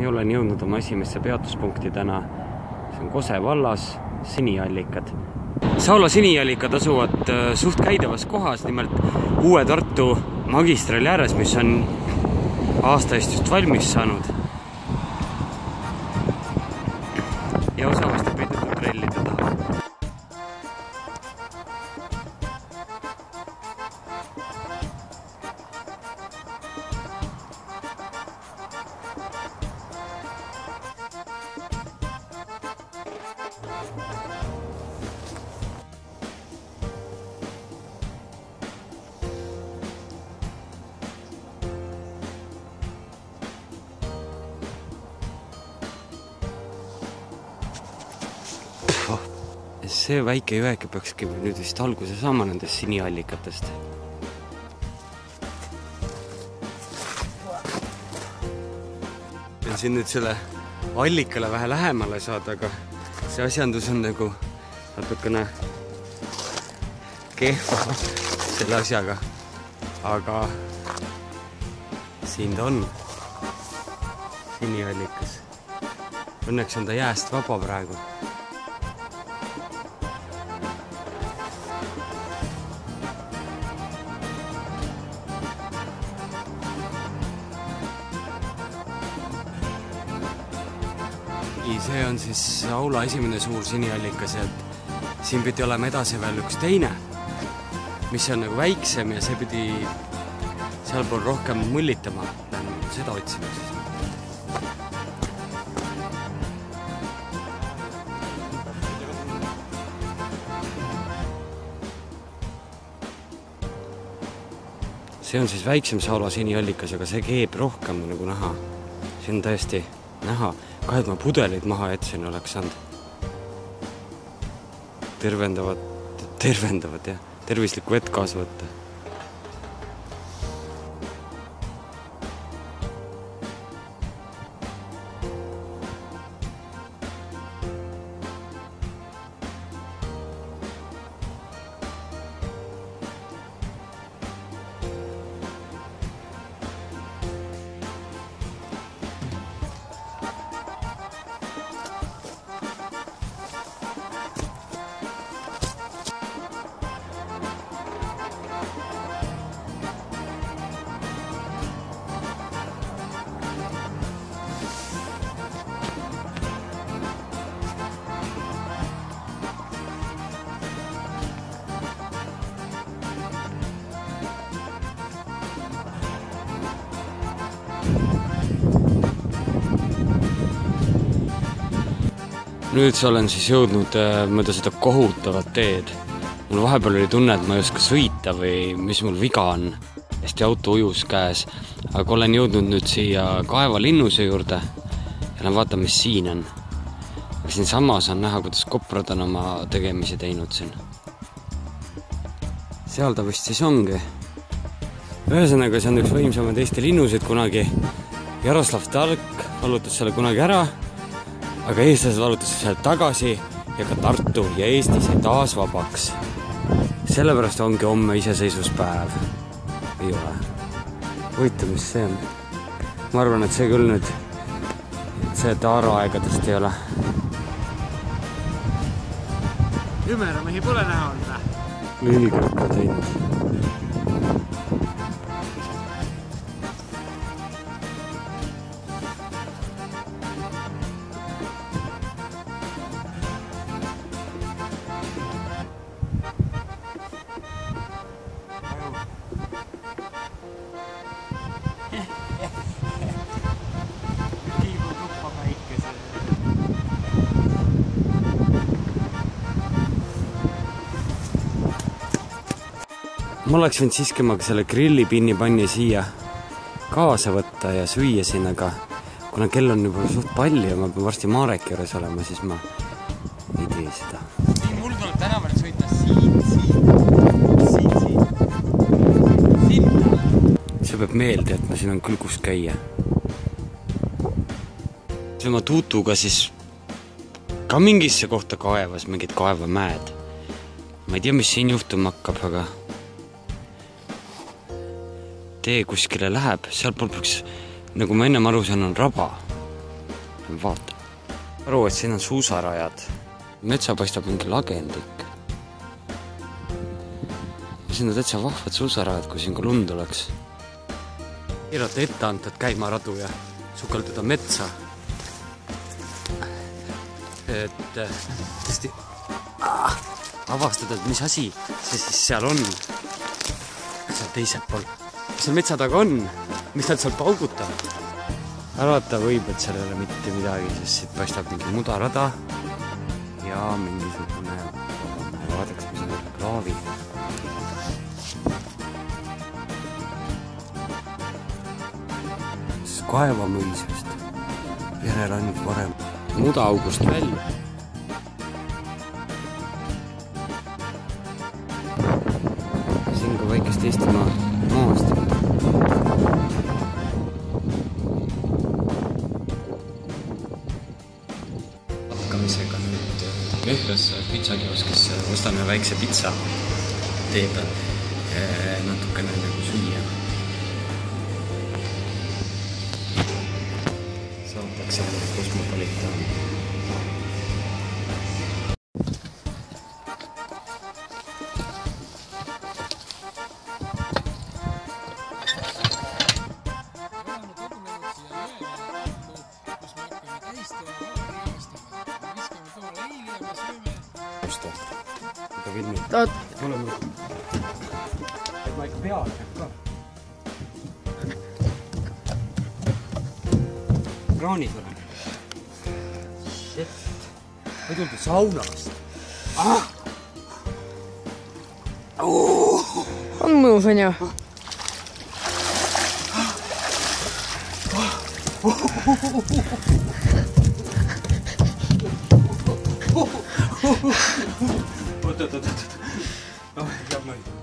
Ma olen jõudnud oma esimesse peatuspunkti täna. See on Kose vallas, Siniallikad. Saula Siniallikad asuvad suht käidavas kohas, nimelt uue Tartu magistrali ääres, mis on aasta eest just valmis saanud. Ja osavasti peidetud trellide taha. See väike jõeke peakski nüüd vist alguse saama nendest siniallikatest. Pean siin nüüd selle allikale vähe lähemale saada, aga see asjandus on nagu natukene kehva selle asjaga. Aga siin ta on, siniallikas. Õnneks on ta jääst vaba praegu. See on siis Saula esimene suur siniallikas, et siin pidi olema edasi veel üks teine, mis on nagu väiksem ja see pidi sealpool rohkem mullitama. Lähen seda otsima siis. See on siis väiksem Saula siniallikas, aga see keeb rohkem nagu näha. See on tõesti näha. Kahed ma pudeleid maha jätsin oleks saanud. Tervendavad jah. Tervislikku vett kaasa võtta. Nüüd olen siis jõudnud mööda seda kohutavat teed. Mul vahepeal oli tunne, et ma ei oska sõita või mis mul viga on. Hästi auto ujus käes. Aga olen jõudnud nüüd siia Kaeva linnuse juurde ja lähen vaatan, mis siin on. Siin samas on näha, kuidas koprad on oma tegemisi teinud siin. Seal ta vist siis ongi. Ühesõnaga, see on üks võimsamad Eesti linnuseid kunagi. Jaroslav Talk valutas selle kunagi ära. Aga eestlased valutasid sealt tagasi ja ka Tartu ja Eesti sai taas vabaks. Sellepärast ongi homme iseseisvuspäev. Ei ole. Võita, mis see on. Ma arvan, et see küll nüüd see Taaro aegadest ei ole. Ümeromehi pole näha olnud. Lülikõrka teinud. Ma oleks võinud siiski ma selle grillipinnipanni siia kaasa võtta ja süüa siin, aga kuna kell on juba suht palju ja ma pean varsti Marek juures olema, siis ma ei tee seda. Mul tuleb tänavalt sõita siin. See peab meelde, et ma siin on küll kus käia. See ma tuutuga siis ka mingisse kohta kaevas, mingid kaevamäed. Ma ei tea, mis siin juhtuma hakkab, aga tee kuskile läheb, seal pool peaks, nagu ma ennem aru saan, on raba. vaata. Aru, et siin on suusarajad. Metsa paistab mingi lagendik. Siin on täitsa vahvad suusarajad, kui siin ka lund oleks. Keerata ette antud käimaradu ja sukelduda metsa. Et tõesti avastada, et mis asi see siis seal on. Seal teisel pool. Mis seal metsa taga on? Mis nad seal paugutavad? Arvata võib, et seal ei ole mitte midagi, sest siit paistab mingi mudarada ja mingisugune vaadaks, mis on kraavi. Kaevamõisest järel ainult varem mudaaugust välja. Siin ka väikest Eestimaa maast. Hakkamisega nüüd Lehtlasse pitsakioskisse ostame väikse pitsa tee peal natukene nagu süüa. Saadakse kosmopolitaan. Tahad? Tule mul. Et ma ikka peale jääb ka. Kraanis olen. Shit. Ma ei tulnud saunast. On mõjus, on ju? Oot. Jääb mõni.